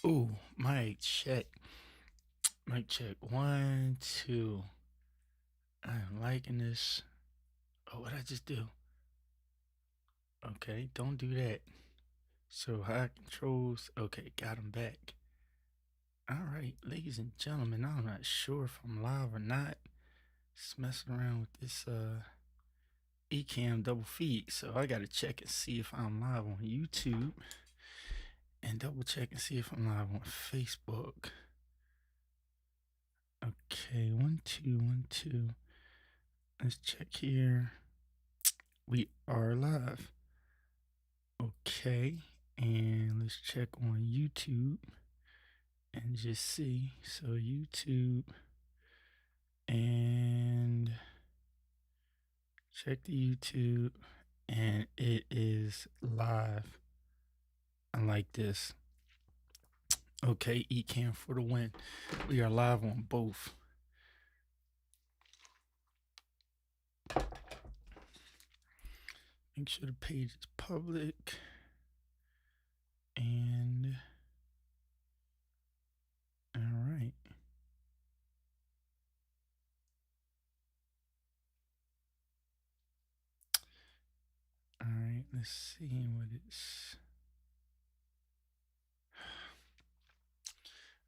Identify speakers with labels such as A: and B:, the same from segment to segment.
A: Ooh, mic check. Mic check. 1, 2. I'm liking this. Oh, what I just do? Okay, don't do that. So high controls. Okay, got him back. All right, ladies and gentlemen, I'm not sure if I'm live or not. Just messing around with this Ecam double feed. So I gotta check and see if I'm live on YouTube and double check and see if I'm live on Facebook. Okay, 1, 2, 1, 2. Let's check here. We are live. Okay, and let's check on YouTube and just see. So YouTube and check the YouTube and it is live. I like this. Okay, Ecam for the win. We are live on both. Make sure the page is public. And all right. All right, let's see what it's.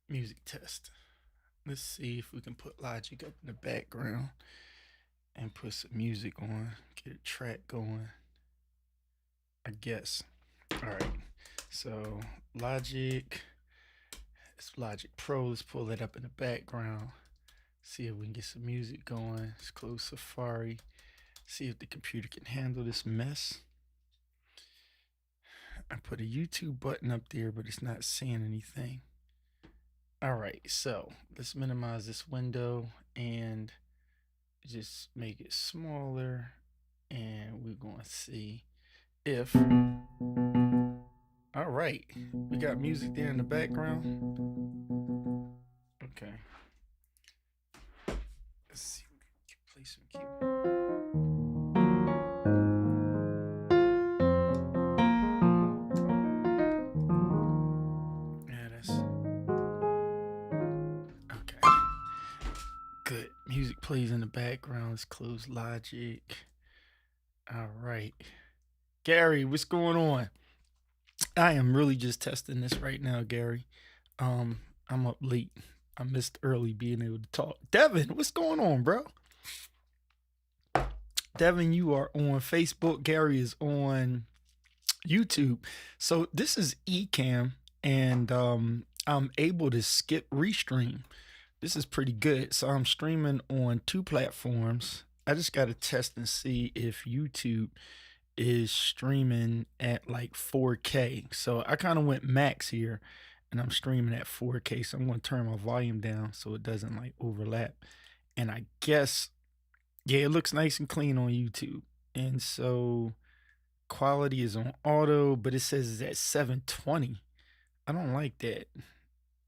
A: Music test. Let's see if we can put Logic up in the background and put some music on, get a track going, I guess. All right, so Logic, it's Logic Pro. Let's pull that up in the background, see if we can get some music going. Let's close Safari, see if the computer can handle this mess. I put a YouTube button up there, but it's not saying anything. All right, so let's minimize this window and just make it smaller, and we're going to see if. All right, we got music there in the background. Okay, let's see, we can play some keyboard. Yeah, that's okay. Good. Music plays in the background. Let's close Logic. All right, Gary, what's going on? I am really just testing this right now, Gary. I'm up late. I missed early being able to talk. Devin, what's going on, bro? Devin, you are on Facebook. Gary is on YouTube. So this is Ecam, and I'm able to skip restream. This is pretty good. So I'm streaming on 2 platforms. I just got to test and see if YouTube is streaming at like 4K. So I kind of went max here and I'm streaming at 4K. So I'm going to turn my volume down so it doesn't like overlap. And I guess, yeah, it looks nice and clean on YouTube. And so quality is on auto, but it says it's at 720. I don't like that.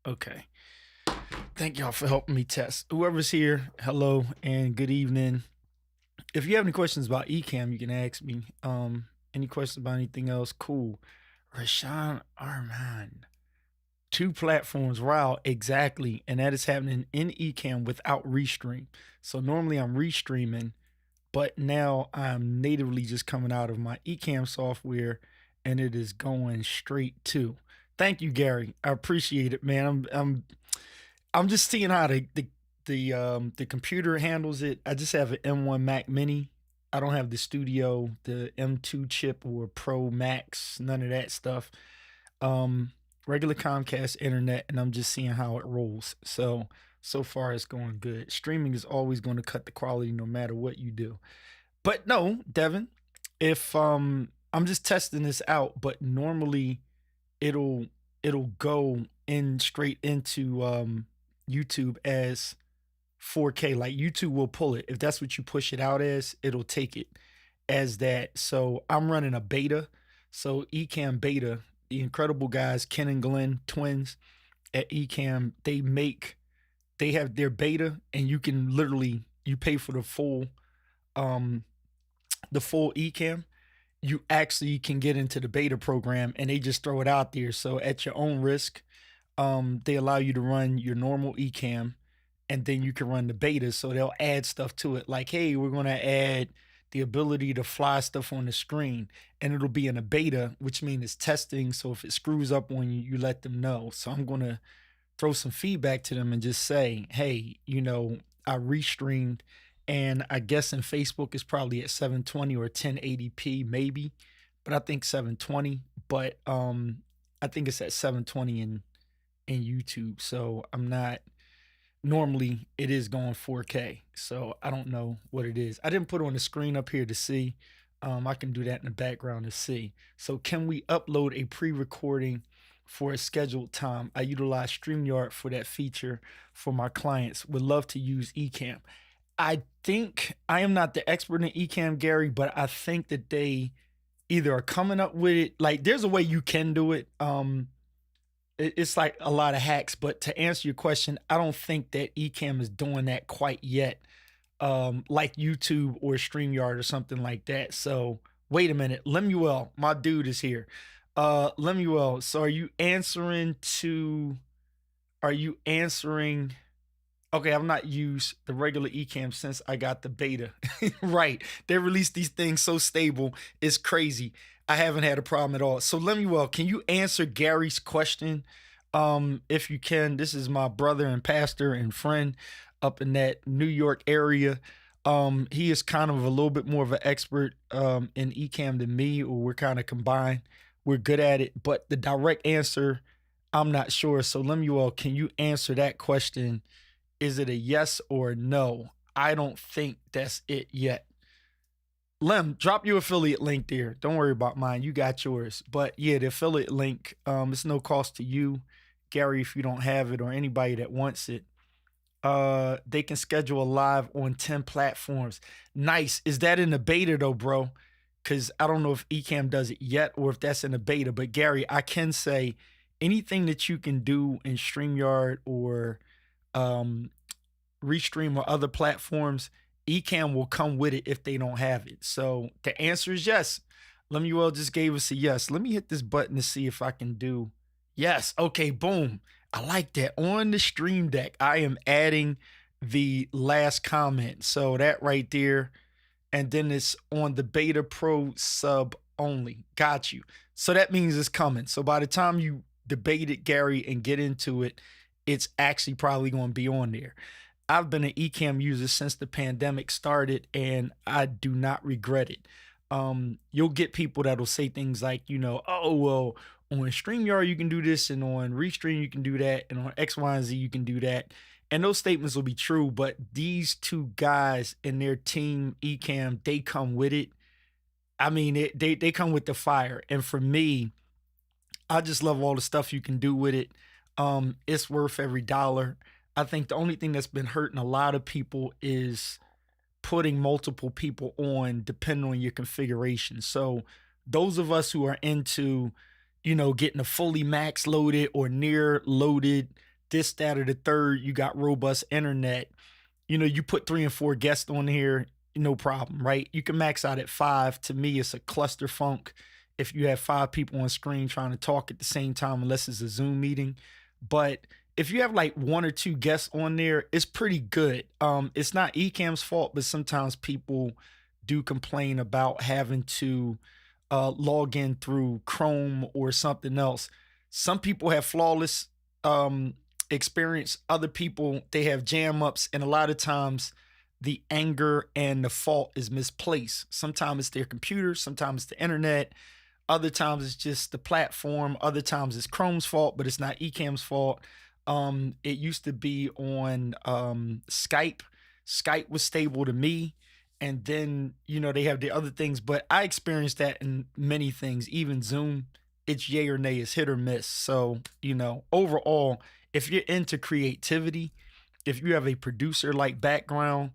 A: Okay. Thank y'all for helping me test. Whoever's here, hello and good evening. If you have any questions about Ecam, you can ask me. Any questions about anything else? Cool. Rashawn Arman. 2 platforms. Wow, exactly. And that is happening in Ecam without restream. So normally I'm restreaming, but now I'm natively just coming out of my Ecam software and it is going straight to. Thank you, Gary. I appreciate it, man. I'm just seeing how the computer handles it. I just have an M1 Mac Mini. I don't have the Studio, the M2 chip or Pro Max, none of that stuff. Regular Comcast internet, and I'm just seeing how it rolls. So far it's going good. Streaming is always going to cut the quality no matter what you do. But no, Devin, if I'm just testing this out, but normally it'll it'll go in straight into YouTube as 4K. Like YouTube will pull it. If that's what you push it out as, it'll take it as that. So I'm running a beta. So Ecam Beta, the incredible guys, Ken and Glenn, twins at Ecam, they have their beta and you can literally you pay for the full Ecam. You actually can get into the beta program and they just throw it out there. So at your own risk, They allow you to run your normal Ecam, and then you can run the beta. So they'll add stuff to it, like, hey, we're going to add the ability to fly stuff on the screen, and it'll be in a beta, which means it's testing. So if it screws up on you, you let them know. So I'm going to throw some feedback to them and just say, hey, I restreamed, and I guess in Facebook it's probably at 720 or 1080p maybe, but I think 720. But I think it's at 720 in YouTube. So I'm not, normally it is going 4K. So I don't know what it is. I didn't put it on the screen up here to see. I can do that in the background to see. So can we upload a pre-recording for a scheduled time? I utilize StreamYard for that feature for my clients. Would love to use Ecam. I think I am not the expert in Ecam, Gary, but I think that they either are coming up with it. Like, there's a way you can do it. It's like a lot of hacks, but to answer your question, I don't think that Ecam is doing that quite yet, like YouTube or StreamYard or something like that. So wait a minute, Lemuel, my dude is here. Lemuel, so are you answering? Okay, I've not used the regular Ecam since I got the beta. Right. They released these things so stable. It's crazy. I haven't had a problem at all. So Lemuel, can you answer Gary's question? If you can, this is my brother and pastor and friend up in that New York area. He is kind of a little bit more of an expert in Ecam than me, or we're kind of combined. We're good at it, but the direct answer, I'm not sure. So Lemuel, can you answer that question? Is it a yes or a no? I don't think that's it yet. Lem, drop your affiliate link there. Don't worry about mine. You got yours. But yeah, the affiliate link, it's no cost to you, Gary, if you don't have it, or anybody that wants it. They can schedule a live on 10 platforms. Nice. Is that in the beta though, bro? Because I don't know if Ecam does it yet or if that's in the beta. But Gary, I can say anything that you can do in StreamYard or Restream or other platforms, Ecam will come with it if they don't have it. So the answer is yes. Lemuel just gave us a yes. Let me hit this button to see if I can do yes. Okay, boom. I like that. On the Stream Deck, I am adding the last comment. So that right there. And then it's on the Beta Pro sub only. Got you. So that means it's coming. So by the time you debate it, Gary, and get into it, it's actually probably going to be on there. I've been an Ecam user since the pandemic started, and I do not regret it. You'll get people that'll say things like, oh, well, on StreamYard you can do this, and on Restream you can do that, and on X, Y, and Z you can do that. And those statements will be true, but these two guys and their team, Ecam, they come with it. I mean, they come with the fire. And for me, I just love all the stuff you can do with it. It's worth every dollar. I think the only thing that's been hurting a lot of people is putting multiple people on depending on your configuration. So those of us who are into, getting a fully max loaded or near loaded, this, that, or the third, you got robust internet, you put 3 and 4 guests on here, no problem, right? You can max out at 5. To me, it's a cluster funk if you have 5 people on screen trying to talk at the same time, unless it's a Zoom meeting. But if you have like 1 or 2 guests on there, it's pretty good. It's not Ecam's fault, but sometimes people do complain about having to log in through Chrome or something else. Some people have flawless experience. Other people, they have jam ups, and a lot of times the anger and the fault is misplaced. Sometimes it's their computer, sometimes it's the internet, other times it's just the platform, other times it's Chrome's fault, but it's not Ecam's fault. It used to be on Skype. Skype was stable to me. And then, they have the other things, but I experienced that in many things, even Zoom. It's yay or nay, it's hit or miss. So, overall, if you're into creativity, if you have a producer like background,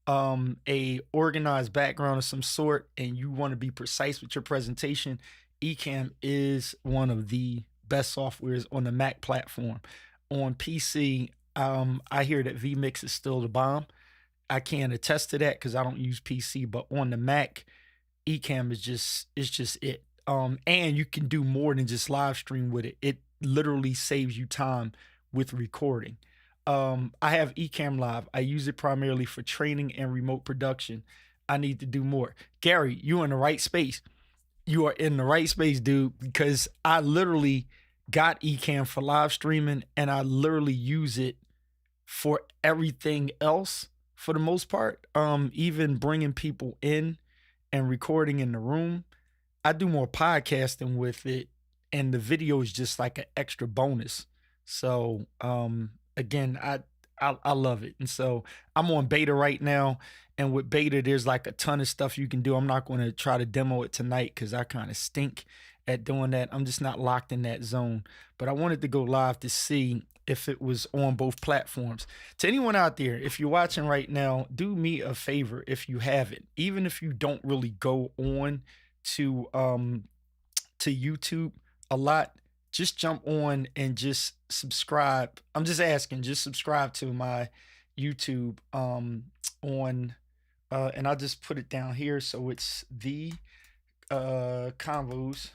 A: a organized background of some sort, and you want to be precise with your presentation, Ecam is one of the best softwares on the Mac platform. On PC, I hear that vMix is still the bomb. I can't attest to that because I don't use PC, but on the Mac, Ecam is just it. And you can do more than just live stream with it. literally saves you time with recording. I have Ecam Live. I use it primarily for training and remote production. I need to do more. Gary, you're in the right space. You are in the right space, dude, because I literally got Ecam for live streaming and I literally use it for everything else for the most part. Even bringing people in and recording in the room. I do more podcasting with it, and the video is just like an extra bonus. So again, I love it, and so I'm on beta right now. And with beta, there's like a ton of stuff you can do. I'm not going to try to demo it tonight because I kind of stink at doing that. I'm just not locked in that zone. But I wanted to go live to see if it was on both platforms. To anyone out there, if you're watching right now, do me a favor if you haven't, even if you don't really go on to YouTube a lot, just jump on and just subscribe. I'm just asking, just subscribe to my YouTube on and I'll just put it down here so it's the convos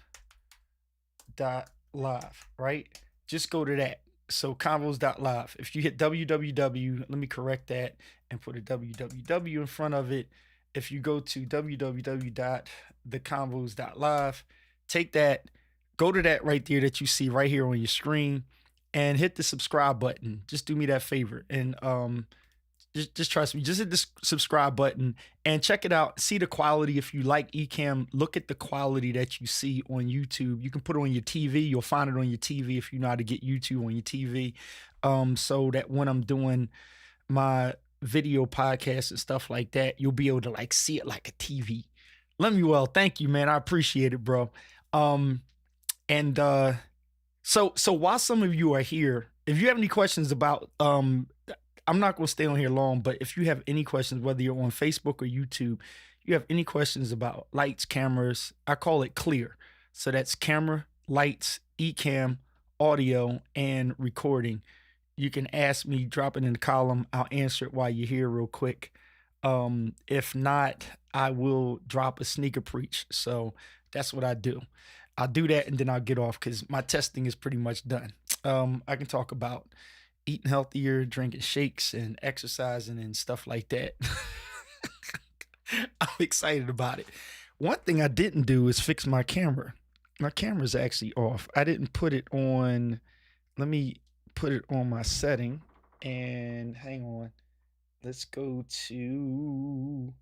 A: dot live, right? Just go to that. So convos.live. If you hit www, let me correct that and put a www in front of it. If you go to www.theconvos.live, take that, go to that right there that you see right here on your screen and hit the subscribe button. Just do me that favor. And just trust me, just hit the subscribe button and check it out. See the quality. If you like Ecam, look at the quality that you see on YouTube. You can put it on your TV. You'll find it on your TV if you know how to get YouTube on your TV. So that when I'm doing my video podcasts and stuff like that, you'll be able to like see it like a TV. Lemuel, thank you, man. I appreciate it, bro. And so while some of you are here, if you have any questions about I'm not going to stay on here long, but if you have any questions, whether you're on Facebook or YouTube, you have any questions about lights, cameras, I call it clear. So that's camera, lights, Ecam, audio, and recording. You can ask me, drop it in the column. I'll answer it while you're here real quick. If not, I will drop a sneaker preach. So that's what I do. I'll do that and then I'll get off because my testing is pretty much done. I can talk about eating healthier, drinking shakes, and exercising and stuff like that. I'm excited about it. One thing I didn't do is fix my camera. My camera's actually off. I didn't put it on. Let me put it on my setting. And hang on. Let's go to,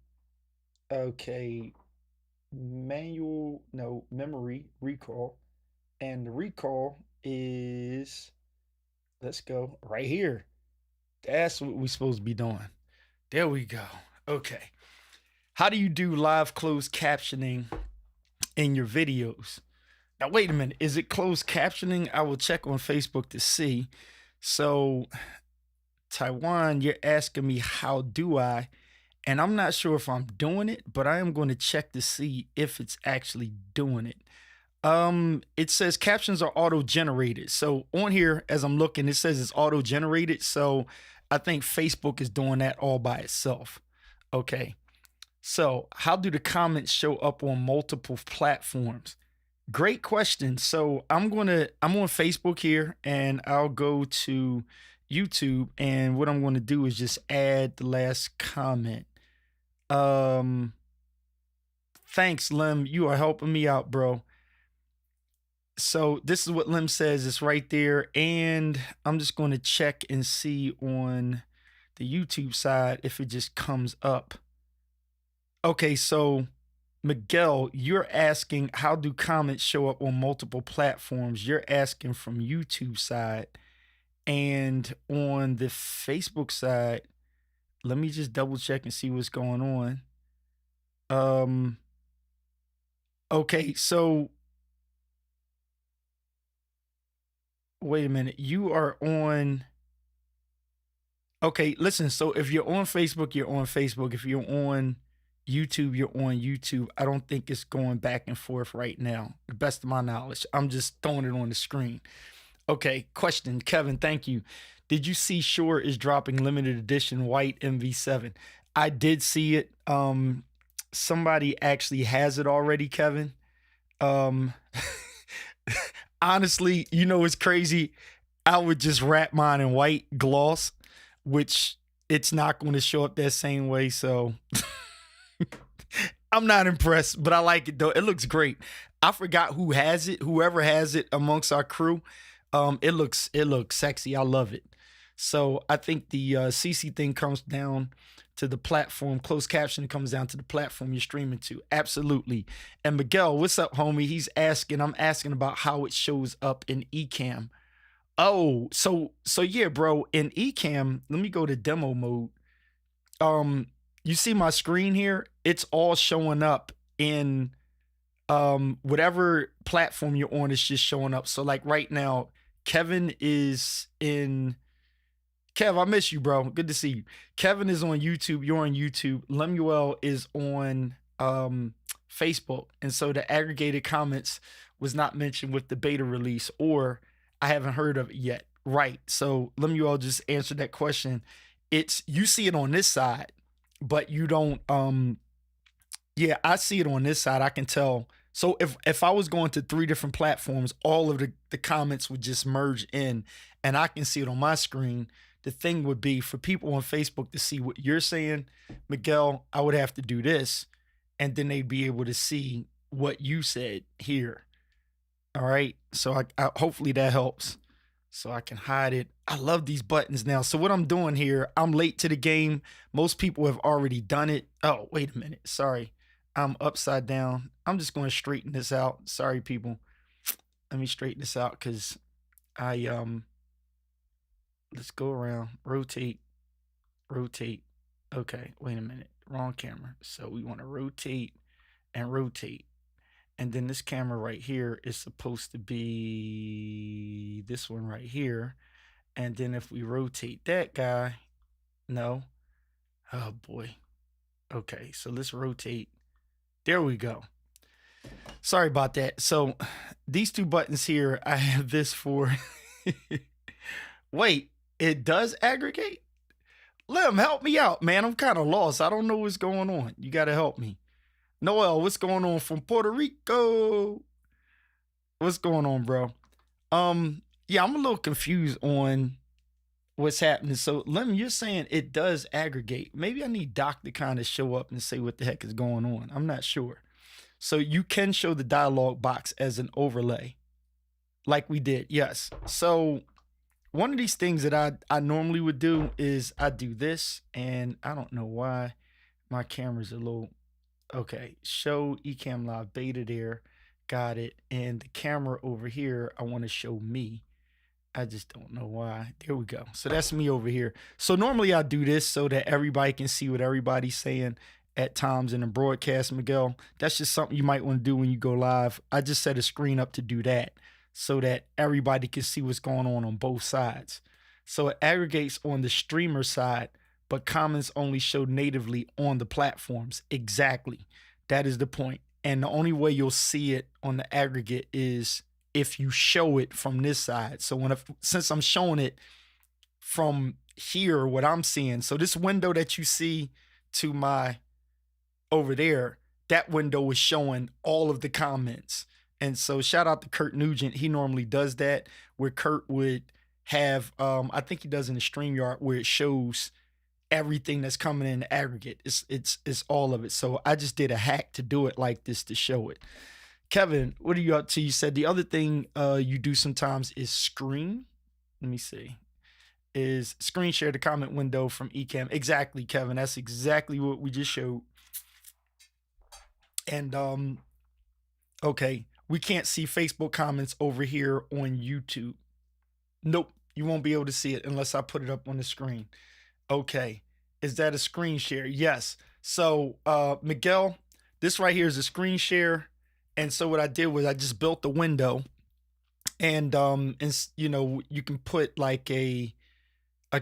A: okay, memory recall. And the recall is, let's go right here. That's what we're supposed to be doing. There we go. Okay. How do you do live closed captioning in your videos? Now, wait a minute. Is it closed captioning? I will check on Facebook to see. So, Taiwan, you're asking me, how do I? And I'm not sure if I'm doing it, but I am going to check to see if it's actually doing it. It says captions are auto-generated. So on here, as I'm looking, it says it's auto-generated. So I think Facebook is doing that all by itself. Okay. So how do the comments show up on multiple platforms? Great question. So I'm on Facebook here and I'll go to YouTube, and what I'm going to do is just add the last comment. Thanks, Lim. You are helping me out, bro. So this is what Lim says. It's right there. And I'm just going to check and see on the YouTube side if it just comes up. Okay, so Miguel, you're asking how do comments show up on multiple platforms? You're asking from YouTube side. And on the Facebook side, let me just double check and see what's going on. Okay, so wait a minute. You are on. Okay, listen. So if you're on Facebook, you're on Facebook. If you're on YouTube, you're on YouTube. I don't think it's going back and forth right now, the best of my knowledge. I'm just throwing it on the screen. Okay, question, Kevin, thank you. Did you see Shure is dropping limited edition white MV7? I did see it. Somebody actually has it already, Kevin. honestly, you know, it's crazy. I would just wrap mine in white gloss, which it's not going to show up that same way. So I'm not impressed, but I like it though. It looks great. I forgot who has it. Whoever has it amongst our crew, it looks sexy. I love it. So I think the CC thing comes down to the platform. Closed caption comes down to the platform you're streaming to. Absolutely. And Miguel, what's up, homie? He's asking. I'm asking about how it shows up in Ecam. Oh, so yeah, bro. In Ecam, let me go to demo mode. Um, you see my screen here? It's all showing up in whatever platform you're on. It's just showing up. So like right now, Kevin is in. Kev, I miss you, bro. Good to see you. Kevin is on YouTube. You're on YouTube. Lemuel is on Facebook. And so the aggregated comments was not mentioned with the beta release, or I haven't heard of it yet. Right. So Lemuel just answered that question. It's you see it on this side, but you don't yeah, I see it on this side. I can tell. So if I was going to three different platforms, all of the comments would just merge in and I can see it on my screen. The thing would be for people on Facebook to see what you're saying, Miguel, I would have to do this, and then they'd be able to see what you said here. All right. So I hopefully that helps. So I can hide it. I love these buttons now. So what I'm doing here, I'm late to the game. Most people have already done it. Oh, wait a minute. Sorry. I'm upside down. I'm just going to straighten this out. Sorry, people. Let me straighten this out because I let's go around. Rotate. Rotate. Okay, wait a minute. Wrong camera. So we want to rotate and rotate. And then this camera right here is supposed to be this one right here. And then if we rotate that guy, no. Oh boy. Okay, so let's rotate. There we go. Sorry about that. So these two buttons here, I have this for. Wait, it does aggregate? Lim, help me out, man. I'm kind of lost. I don't know what's going on. You got to help me. Noel, what's going on from Puerto Rico? What's going on, bro? Yeah, I'm a little confused on what's happening. So, Lim, you're saying it does aggregate. Maybe I need Doc to kind of show up and say what the heck is going on. I'm not sure. So you can show the dialog box as an overlay, like we did. Yes. So one of these things that I normally would do is I do this, and I don't know why my camera's a little. Okay, show Ecam Live Beta there. Got it. And the camera over here, I want to show me. I just don't know why. There we go. So that's me over here. So normally I do this so that everybody can see what everybody's saying at times in the broadcast, Miguel. That's just something you might want to do when you go live. I just set a screen up to do that so that everybody can see what's going on both sides. So it aggregates on the streamer side, but comments only show natively on the platforms. Exactly. That is the point. And the only way you'll see it on the aggregate is if you show it from this side. So since I'm showing it from here, what I'm seeing, so this window that you see to my over there, that window is showing all of the comments. And so shout out to Kurt Nugent. He normally does that, where Kurt would have, I think he does in the StreamYard, where it shows everything that's coming in the aggregate. It's all of it. So I just did a hack to do it like this to show it. Kevin, what are you up to? You said the other thing you do sometimes is screen. Let me see. Is screen share the comment window from Ecam. Exactly, Kevin. That's exactly what we just showed. And okay, we can't see Facebook comments over here on YouTube. Nope, you won't be able to see it unless I put it up on the screen. Okay, is that a screen share? Yes. So Miguel, this right here is a screen share. And so what I did was I just built the window, and you know, you can put like a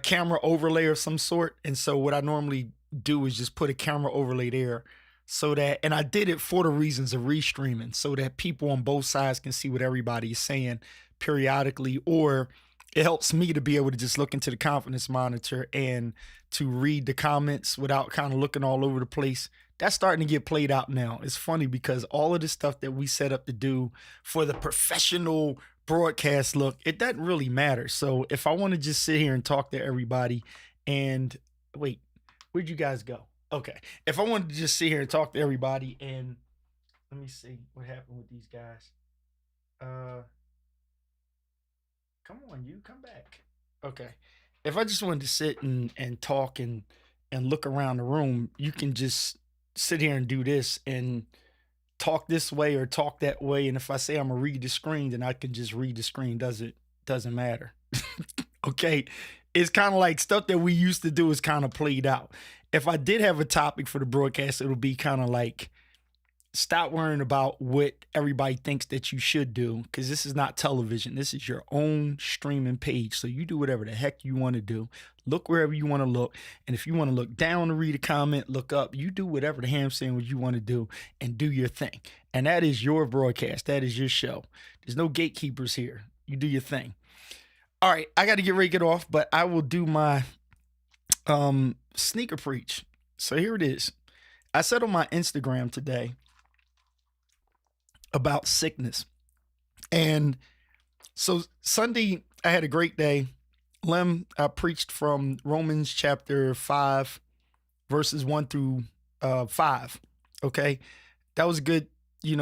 A: camera overlay of some sort. And so what I normally do is just put a camera overlay there, so that, and I did it for the reasons of restreaming, so that people on both sides can see what everybody is saying periodically, or it helps me to be able to just look into the confidence monitor and to read the comments without kind of looking all over the place. That's starting to get played out now. It's funny because all of the stuff that we set up to do for the professional broadcast look, it doesn't really matter. So if I want to just sit here and talk to everybody and wait, where'd you guys go? Okay. If I wanted to just sit here and talk to everybody and let me see what happened with these guys. Uh Come on, you come back. Okay. If I just wanted to sit and talk and look around the room, you can just sit here and do this and talk this way or talk that way. And if I say I'm gonna read the screen, then I can just read the screen. Doesn't matter. Okay. It's kind of like stuff that we used to do is kind of played out. If I did have a topic for the broadcast, it'll be kind of like stop worrying about what everybody thinks that you should do because this is not television. This is your own streaming page. So you do whatever the heck you want to do. Look wherever you want to look. And if you want to look down to read a comment, look up. You do whatever the ham sandwich you want to do and do your thing. And that is your broadcast. That is your show. There's no gatekeepers here. You do your thing. All right, I got to get ready to get off, but I will do my sneaker preach. So here it is. I said on my Instagram today about sickness. And so Sunday, I had a great day. Lem, I preached from Romans chapter 5, verses 1 through 5. Okay. That was a good,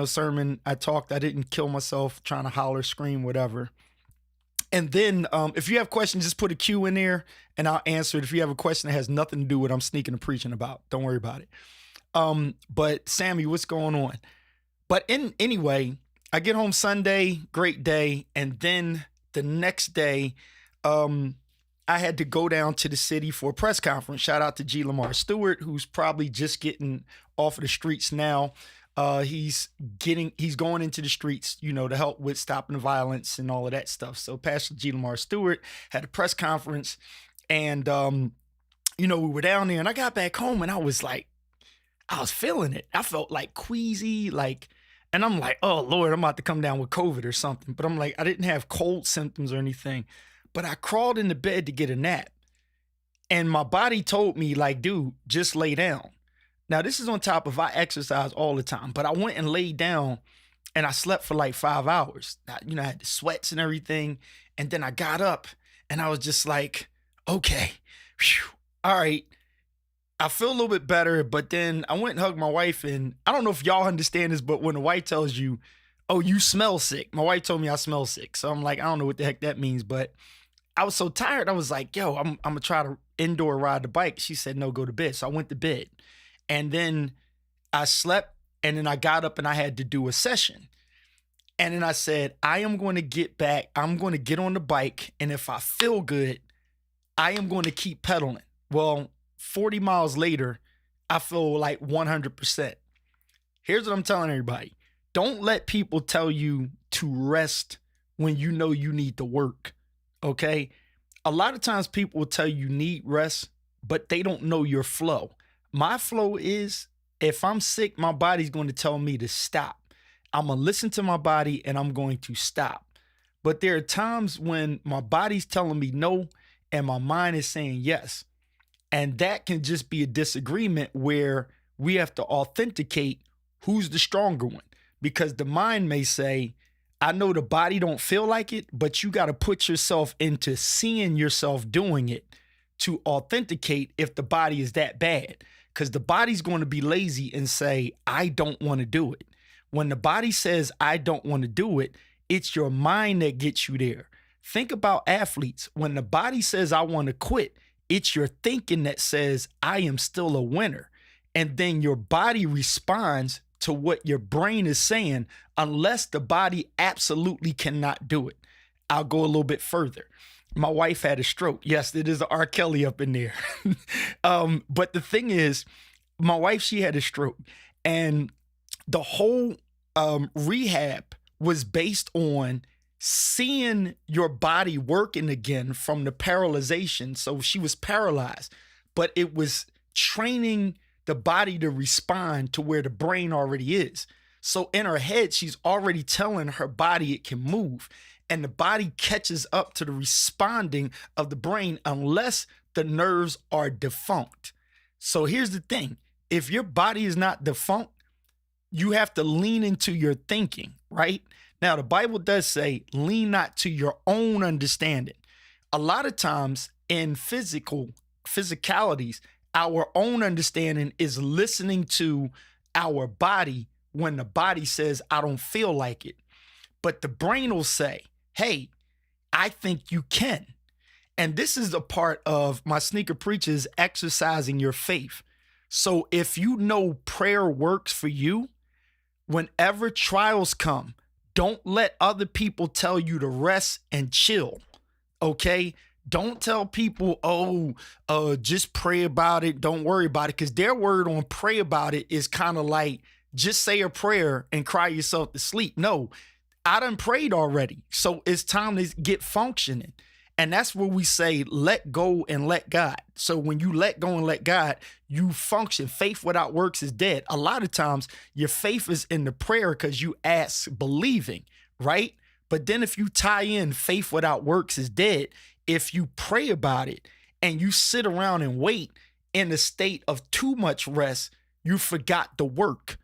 A: sermon. I talked. I didn't kill myself trying to holler, scream, whatever. And then if you have questions, just put a Q in there and I'll answer it. If you have a question that has nothing to do with what I'm sneaking and preaching about, don't worry about it. But Sammy, what's going on? But anyway, I get home Sunday, great day. And then the next day, I had to go down to the city for a press conference. Shout out to G. Lamar Stewart, who's probably just getting off of the streets now. He's going into the streets, to help with stopping the violence and all of that stuff. So Pastor G. Lamar Stewart had a press conference and, we were down there and I got back home and I was feeling it. I felt like queasy, and I'm like, oh Lord, I'm about to come down with COVID or something. But I'm like, I didn't have cold symptoms or anything, but I crawled into bed to get a nap. And my body told me dude, just lay down. Now this is on top of I exercise all the time, but I went and laid down and I slept for 5 hours. I had the sweats and everything. And then I got up and I was just like, okay, whew, all right. I feel a little bit better, but then I went and hugged my wife, and I don't know if y'all understand this, but when the wife tells you, oh, you smell sick. My wife told me I smell sick. So I'm like, I don't know what the heck that means, but I was so tired. I was like, yo, I'm going to try to indoor ride the bike. She said, no, go to bed. So I went to bed and then I slept and then I got up and I had to do a session. And then I said, I am going to get back. I'm going to get on the bike. And if I feel good, I am going to keep pedaling. Well, 40 miles later, I feel like 100%. Here's what I'm telling everybody. Don't let people tell you to rest when you know you need to work, okay? A lot of times people will tell you need rest, but they don't know your flow. My flow is if I'm sick, my body's going to tell me to stop. I'm going to listen to my body and I'm going to stop. But there are times when my body's telling me no and my mind is saying yes. And that can just be a disagreement where we have to authenticate who's the stronger one. Because the mind may say, I know the body don't feel like it, but you got to put yourself into seeing yourself doing it to authenticate if the body is that bad. Because the body's going to be lazy and say, I don't want to do it. When the body says, I don't want to do it, it's your mind that gets you there. Think about athletes. When the body says, I want to quit, it's your thinking that says, I am still a winner. And then your body responds to what your brain is saying, unless the body absolutely cannot do it. I'll go a little bit further. My wife had a stroke. Yes, it is an R. Kelly up in there. But the thing is, my wife, she had a stroke. And the whole rehab was based on seeing your body working again from the paralyzation. So she was paralyzed, but it was training the body to respond to where the brain already is. So in her head, she's already telling her body it can move, and the body catches up to the responding of the brain unless the nerves are defunct. So here's the thing. If your body is not defunct, you have to lean into your thinking, right? Now, the Bible does say, lean not to your own understanding. A lot of times in physicalities, our own understanding is listening to our body when the body says, I don't feel like it. But the brain will say, hey, I think you can. And this is a part of my sneaker preachers exercising your faith. So if you know prayer works for you, whenever trials come, don't let other people tell you to rest and chill. Okay? Don't tell people, just pray about it. Don't worry about it. Because their word on pray about it is kind of like, just say a prayer and cry yourself to sleep. No, I done prayed already. So it's time to get functioning. And that's where we say, let go and let God. So when you let go and let God, you function. Faith without works is dead. A lot of times your faith is in the prayer because you ask believing, right? But then if you tie in faith without works is dead, if you pray about it and you sit around and wait in a state of too much rest, you forgot the work.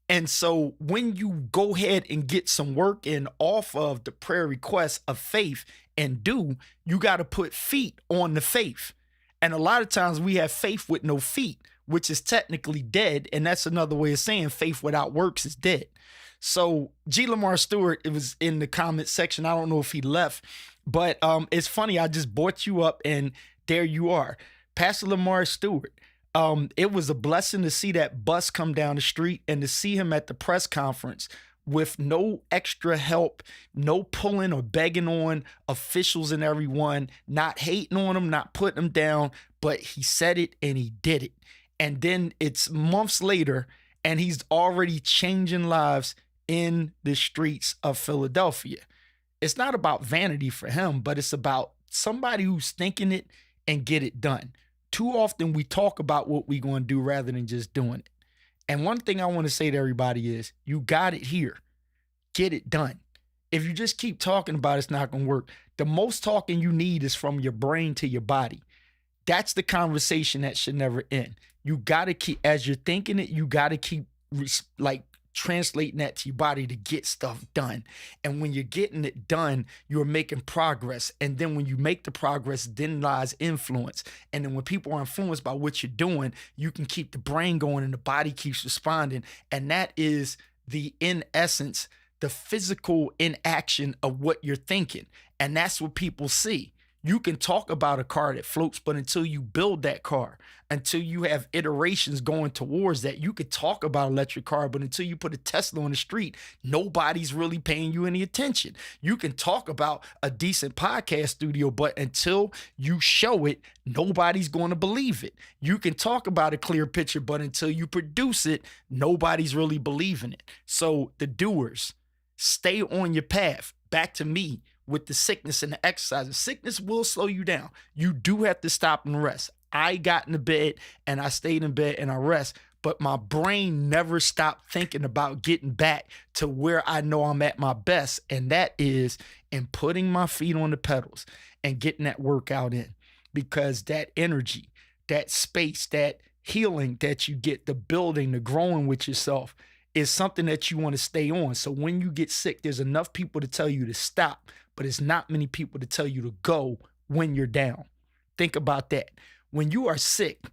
A: And so when you go ahead and get some work in off of the prayer requests of faith and you got to put feet on the faith. And a lot of times we have faith with no feet, which is technically dead. And that's another way of saying faith without works is dead. So G. Lamar Stewart, it was in the comment section. I don't know if he left, but it's funny. I just brought you up and there you are. Pastor Lamar Stewart. It was a blessing to see that bus come down the street and to see him at the press conference with no extra help, no pulling or begging on officials and everyone, not hating on him, not putting him down, but he said it and he did it. And then it's months later and he's already changing lives in the streets of Philadelphia. It's not about vanity for him, but it's about somebody who's thinking it and get it done. Too often we talk about what we're going to do rather than just doing it. And one thing I want to say to everybody is, you got it here. Get it done. If you just keep talking about it, it's not going to work. The most talking you need is from your brain to your body. That's the conversation that should never end. You got to keep, as you're thinking it, you got to keep translating that to your body to get stuff done. And when you're getting it done, you're making progress. And then when you make the progress, then lies influence. And then when people are influenced by what you're doing, you can keep the brain going and the body keeps responding. And that is in essence, the physical inaction of what you're thinking. And that's what people see. You can talk about a car that floats, but until you build that car, until you have iterations going towards that, you could talk about an electric car, but until you put a Tesla on the street, nobody's really paying you any attention. You can talk about a decent podcast studio, but until you show it, nobody's going to believe it. You can talk about a clear picture, but until you produce it, nobody's really believing it. So the doers, stay on your path. Back to me. With the sickness and the exercise. The sickness will slow you down. You do have to stop and rest. I got in the bed and I stayed in bed and I rest, but my brain never stopped thinking about getting back to where I know I'm at my best. And that is in putting my feet on the pedals and getting that workout in, because that energy, that space, that healing that you get, the building, the growing with yourself is something that you want to stay on. So when you get sick, there's enough people to tell you to stop, but it's not many people to tell you to go when you're down. Think about that. When you are sick,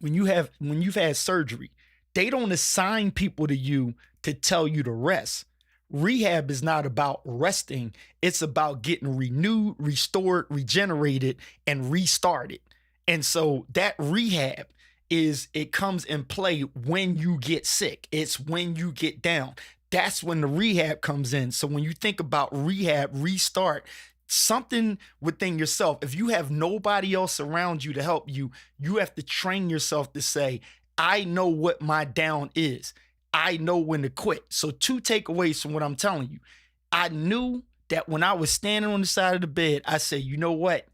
A: when you've had surgery, they don't assign people to you to tell you to rest. Rehab is not about resting. It's about getting renewed, restored, regenerated, and restarted. And so that rehab it comes in play when you get sick. It's when you get down. That's when the rehab comes in. So when you think about rehab, restart, something within yourself, if you have nobody else around you to help you, you have to train yourself to say, I know what my down is. I know when to quit. So 2 takeaways from what I'm telling you. I knew that when I was standing on the side of the bed, I said, you know what?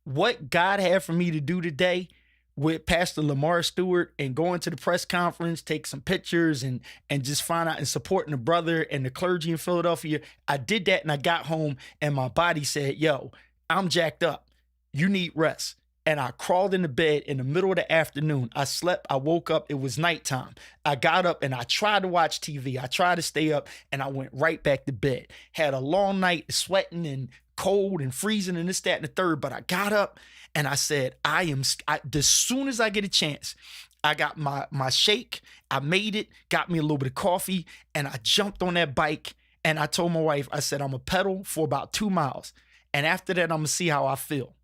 A: What God had for me to do today with Pastor Lamar Stewart and going to the press conference, take some pictures and just find out and supporting the brother and the clergy in Philadelphia. I did that and I got home and my body said, yo, I'm jacked up. You need rest. and I crawled into bed in the middle of the afternoon. I slept, I woke up, it was nighttime. I got up and I tried to watch TV. I tried to stay up and I went right back to bed. Had a long night, sweating and cold and freezing and this, that, and the third. But I got up and I said, as soon as I get a chance, I got my shake. I made it, got me a little bit of coffee, and I jumped on that bike. And I told my wife, I said, I'm going to pedal for about 2 miles. And after that, I'm going to see how I feel.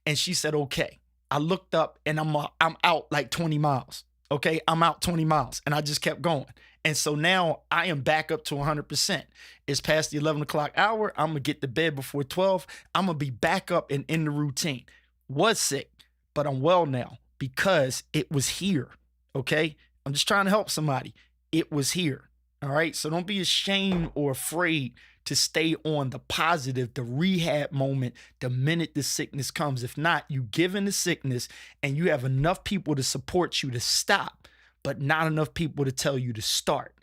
A: And she said, okay. I looked up and I'm out like 20 miles. Okay. I'm out 20 miles and I just kept going. And so now I am back up to 100%. It's past the 11 o'clock hour. I'm going to get to bed before 12. I'm going to be back up and in the routine. Was sick, but I'm well now because it was here. Okay. I'm just trying to help somebody. It was here. All right. So don't be ashamed or afraid to stay on the positive, the rehab moment, the minute the sickness comes. If not, you give in the sickness and you have enough people to support you to stop, but not enough people to tell you to start.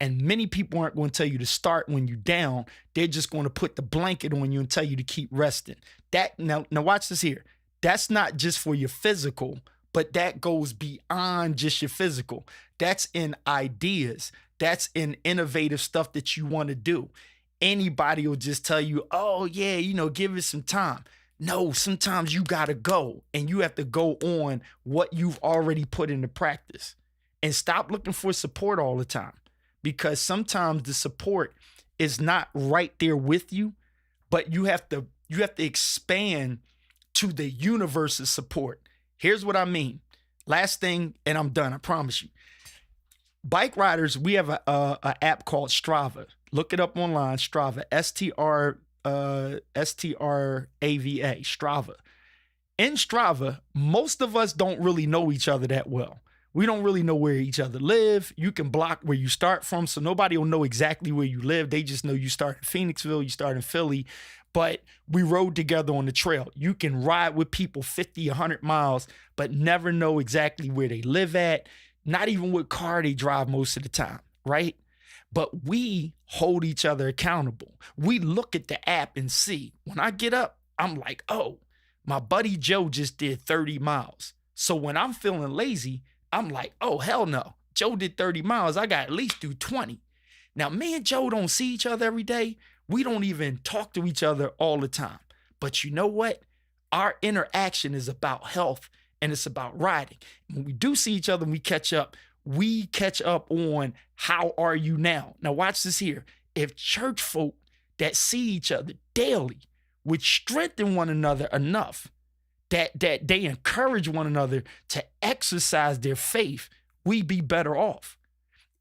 A: And many people aren't going to tell you to start when you're down. They're just going to put the blanket on you and tell you to keep resting. Now watch this here. That's not just for your physical, but that goes beyond just your physical. That's in ideas. That's in innovative stuff that you want to do. Anybody will just tell you, oh yeah, give it some time. No, sometimes you got to go and you have to go on what you've already put into practice and stop looking for support all the time, because sometimes the support is not right there with you, but you have to expand to the universe's support. Here's what I mean. Last thing, and I'm done, I promise you. Bike riders, we have a app called Strava. Look it up online, Strava, S-T-R-A-V-A, Strava. In Strava, most of us don't really know each other that well. We don't really know where each other live. You can block where you start from, so nobody will know exactly where you live. They just know you start in Phoenixville, you start in Philly, but we rode together on the trail. You can ride with people 50, 100 miles, but never know exactly where they live at, not even what car they drive most of the time, right? But we hold each other accountable. We look at the app and see. When I get up, I'm like, oh, my buddy Joe just did 30 miles. So when I'm feeling lazy, I'm like, oh, hell no. Joe did 30 miles. I got at least do 20. Now, me and Joe don't see each other every day. We don't even talk to each other all the time. But you know what? Our interaction is about health and it's about riding. When we do see each other and we catch up on how are you now. Now watch this here. If church folk that see each other daily would strengthen one another enough that they encourage one another to exercise their faith, we'd be better off.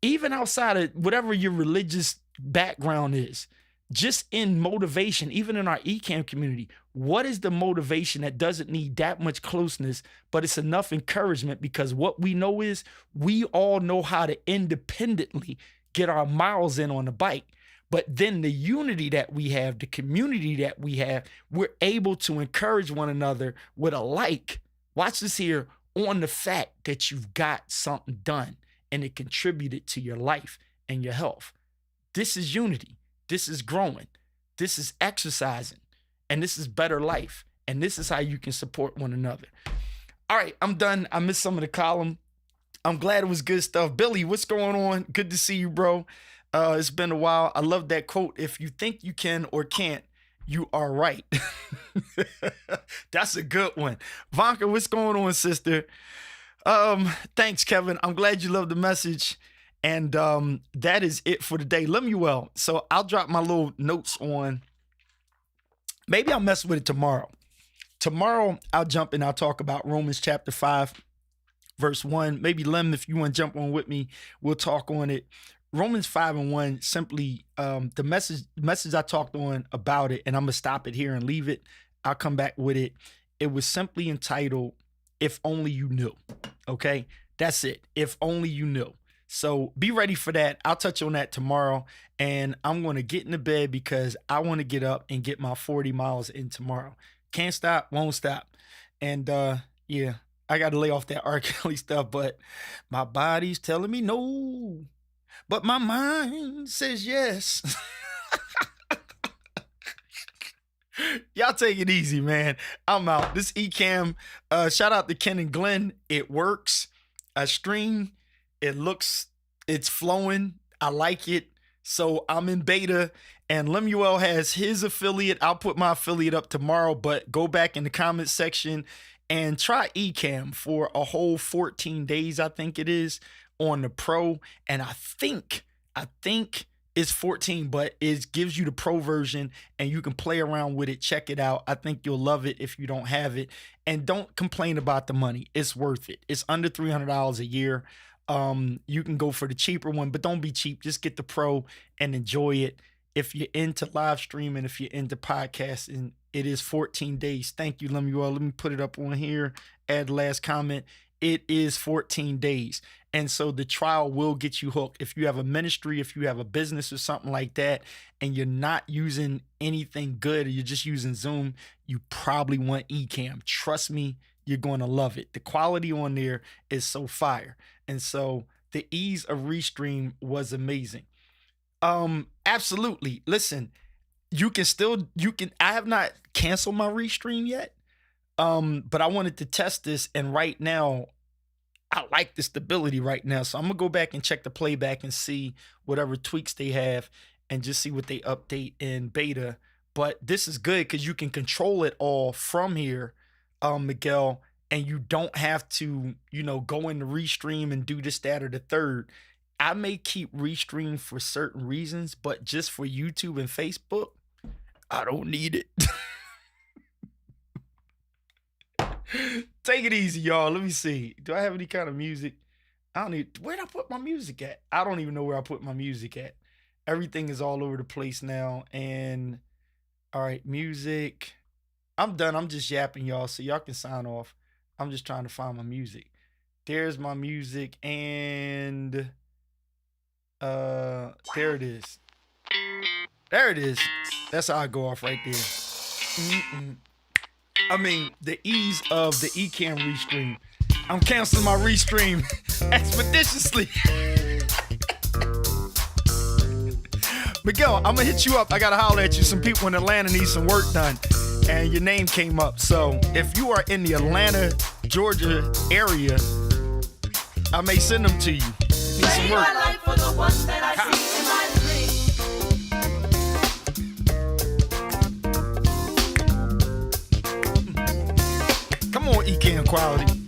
A: Even outside of whatever your religious background is, just in motivation, even in our Ecam community, what is the motivation that doesn't need that much closeness, but it's enough encouragement? Because what we know is we all know how to independently get our miles in on the bike. But then the unity that we have, the community that we have, we're able to encourage one another with a like. Watch this here, on the fact that you've got something done and it contributed to your life and your health. This is unity. This is growing. This is exercising. And this is better life. And this is how you can support one another. All right, I'm done. I missed some of the column. I'm glad it was good stuff. Billy, what's going on? Good to see you, bro. It's been a while. I love that quote. If you think you can or can't, you are right. That's a good one. Vanka, what's going on, sister? Thanks, Kevin. I'm glad you love the message. And that is it for today. Lemuel. So I'll drop my little notes on. Maybe I'll mess with it tomorrow. Tomorrow, I'll jump and I'll talk about Romans chapter 5, verse 1. Maybe Lem, if you want to jump on with me, we'll talk on it. Romans 5:1, simply the message I talked on about it, and I'm going to stop it here and leave it. I'll come back with it. It was simply entitled, If Only You Knew. Okay? That's it. If only you knew. So be ready for that. I'll touch on that tomorrow. And I'm going to get into bed because I want to get up and get my 40 miles in tomorrow. Can't stop, won't stop. And yeah, I got to lay off that R. Kelly stuff, but my body's telling me no. But my mind says yes. Y'all take it easy, man. I'm out. This Ecam, shout out to Ken and Glenn. It works. I stream. It looks, it's flowing. I like it. So I'm in beta, and Lemuel has his affiliate. I'll put my affiliate up tomorrow, but go back in the comment section and try Ecam for a whole 14 days, I think it is, on the pro. And I think it's 14, but it gives you the pro version and you can play around with it. Check it out. I think you'll love it if you don't have it. And don't complain about the money. It's worth it. It's under $300 a year. You can go for the cheaper one, but don't be cheap. Just get the pro and enjoy it. If you're into live streaming, if you're into podcasting, it is 14 days. Thank you, Lemuel. Let me put it up on here. Add the last comment. It is 14 days. And so the trial will get you hooked. If you have a ministry, if you have a business or something like that, and you're not using anything good, or you're just using Zoom, you probably want Ecam. Trust me, you're going to love it. The quality on there is so fire. And so the ease of Restream was amazing. Absolutely. Listen, I have not canceled my Restream yet. But I wanted to test this, and right now, I like the stability right now. So I'm gonna go back and check the playback and see whatever tweaks they have and just see what they update in beta. But this is good because you can control it all from here, Miguel, and you don't have to, go into Restream and do this, that, or the third. I may keep Restream for certain reasons, but just for YouTube and Facebook, I don't need it. Take it easy, y'all. Let me see. Do I have any kind of music? Where'd I put my music at? I don't even know where I put my music at. Everything is all over the place now. And all right, music. I'm done. I'm just yapping, y'all, so y'all can sign off. I'm just trying to find my music. There's my music, and there it is. There it is. That's how I go off right there. I mean, the ease of the Ecam Restream. I'm canceling my Restream expeditiously. Miguel, I'm gonna hit you up. I gotta holler at you. Some people in Atlanta need some work done, and your name came up. So if you are in the Atlanta, Georgia area, I may send them to you. Need some work. Come on, Ecam quality.